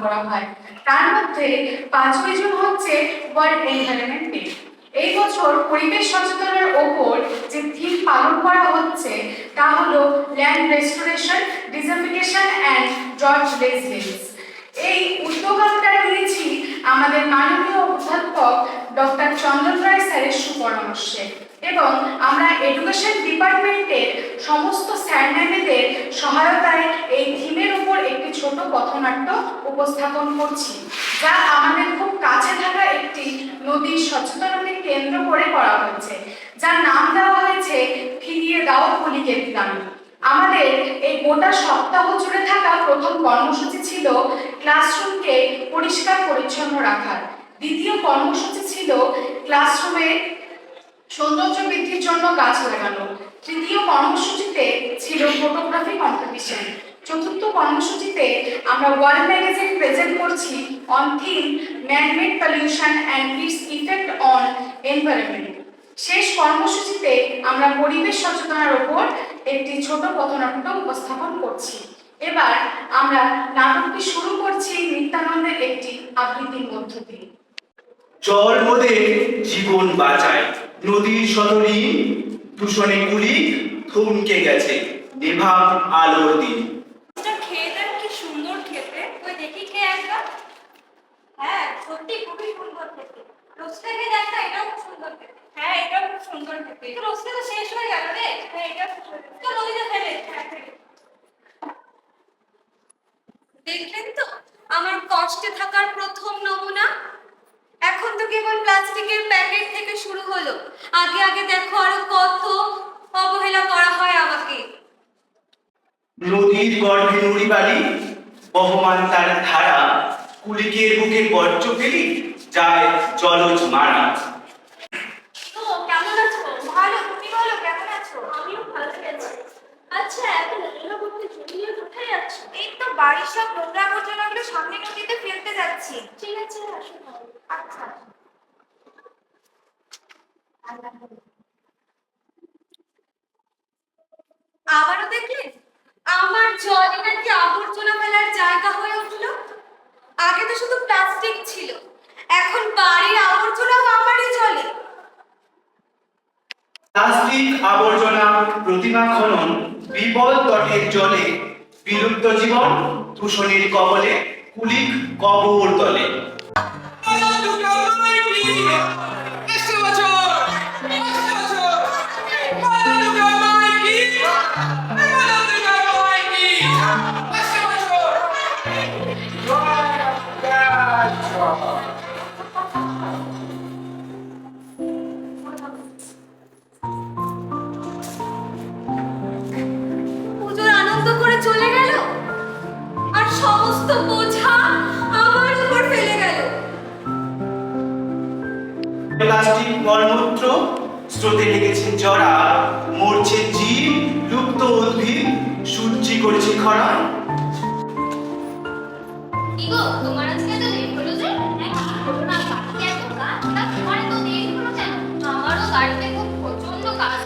করা হয়। তার মধ্যে 5ই জুন হচ্ছে ওয়ার্ল্ড এনভায়রনমেন্ট ডে। এই বছর পরিবেশ সচেতনের ওপর যে থিম পালন করা হচ্ছে তা হলো land restoration, ডিজার্টিফিকেশন and drought resilience. এই উদ্যোগ আমরা নিয়েছি আমাদের মাননীয় অধ্যাপক ডক্টর চন্দন রায় স্যারের সুপরামর্শে, এবং আমরা এডুকেশন ডিপার্টমেন্টের সমস্ত স্যার ম্যামেদের সহায়তায় এই থিমের উপর একটি ছোট পথনাট্য উপস্থাপন করছি, যা আমাদের খুব কাছে থাকা একটি নদীর সচেতনতাকে কেন্দ্র করে করা হয়েছে, যার নাম দেওয়া হয়েছে ফিরিয়ে দাও কুলিকের গ্রামে। আমাদের এই গোটা সপ্তাহ জুড়ে থাকা প্রথম কর্মসূচি ছিল ক্লাসরুমকে পরিষ্কার পরিচ্ছন্ন রাখার। দ্বিতীয় কর্মসূচি ছিল ক্লাসরুমে সৌন্দর্য বৃদ্ধির জন্য গাছ লাগানো। তৃতীয় কর্মসূচিতে ছিল ফটোগ্রাফি কম্পিটিশন। চতুর্থ কর্মসূচিতে আমরা ওয়ার্ল্ড ম্যাগাজিন প্রেজেন্ট করছি on theme man-made pollution and it's effect on environment. শেষ কর্মসূচিতে আমরা পরিবেশ সচেতনার উপর একটি ছোট পথনাট্য উপস্থাপন করছি। এবার আমরা নাটকটি শুরু করছি নিত্যানন্দের একটি আবৃত্তির মধ্য দিয়ে। জল মোদের জীবন বাঁচায়, নদীর সদরী দূষণে কুলিক থমকে গেছে নেভা আলোর দিন। খেয়ে দেখ, কি সুন্দর খেতে। ওই দেখি খেয়ে একবার। হ্যাঁ, সত্যি খুবই সুন্দর খেতে। রোজটা খেয়ে দেখ না, এটাও খুব সুন্দর খেতে। হ্যাঁ, এটাও খুব সুন্দর খেতে। তো রোজটা তো শেষ হয়ে গেল রে। হ্যাঁ, এটা তো নদীতে ফেলে। হ্যাঁ, ফেলে। দেখলেন তো আমার কষ্টে থাকার প্রথম নমুনা। এখন তো কেবল প্লাস্টিকের প্যাকেট থেকে শুরু হলো। আগে আগে দেখো আরো কত অবহেলা করা হয় আমাকে। নদীর গর্ভে নুড়ি বালি, বহমান তার ধারা, কুলিকের বুকে বর্জ্য ফেলি যায় জলজ মারা। তো কেমন আছো? ভালো, তুমি বলো কেমন আছো? আমিও ভালো আছি। আচ্ছা, এখন নোংরা করতে জমিয়ে কোথায় যাচ্ছ? এই তো বাড়ির সব নোংরা আবর্জনাগুলো সামনে নদীতে ফেলতে যাচ্ছি। ঠিক আছে, আসো। আচ্ছা। আবারও দেখলেন আমার জলে নাকি আবর্জনা ফেলার জায়গা হয়ে উঠলো। আগে তো শুধু প্লাস্টিক ছিল, এখন বাড়ির আবর্জনাও আমারই জলে। প্লাস্টিক আবর্জনা প্রতিমা খনন, বিপদ তটের জলে, বিলুপ্ত জীবন দূষণের কবলে, কুলিক কবর তলে। পুজোর আনন্দ করে চলে গেল, আর সমস্ত বোঝা আমার উপর ফেলে গেল। প্লাস্টিক মলমূত্র স্রোতে লেগেছে জরা, মরছে জীব, লুপ্ত উদ্ভিদ, সূর্যি করেছে খরা। কি গো, তোমার আজকে এত লেট হলো যে? হলো না, বাড়িতে এত কাজ, তা তোমার এত দেরি হলো কেন? আমারও গাড়িতে খুব প্রচন্ড কাজ।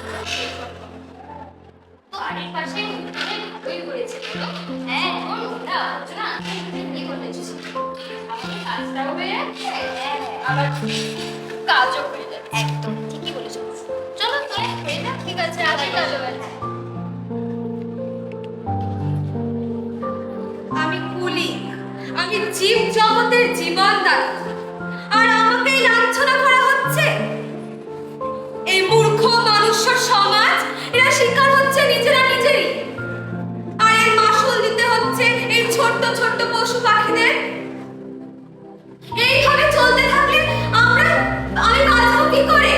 তো বাড়ির পাশে ভালোই হয়েছে বলো। হ্যাঁ, এখন ওটা আলোচনা কি বলেছিস, আমাদের কাজটাও হয়ে যাচ্ছে, আবার কাজও হয়ে যাচ্ছে। একদম ঠিকই বলেছো। চলো তোরা খেয়ে যা। ঠিক আছে, আবার চলো। আমি কুলিক, আমি জীব জগতের জীবনদাতা, আর আমাকেই লাঞ্ছনা করা হচ্ছে। এই মূর্খ মানুষ্য সমাজ, এরা শিকার হচ্ছে নিজেরা নিজেরই, আর এর মাসুল দিতে হচ্ছে এই ছোট্ট ছোট্ট পশু পাখিদের। এইভাবে চলতে থাকলে আমি বাঁচবো কি করে?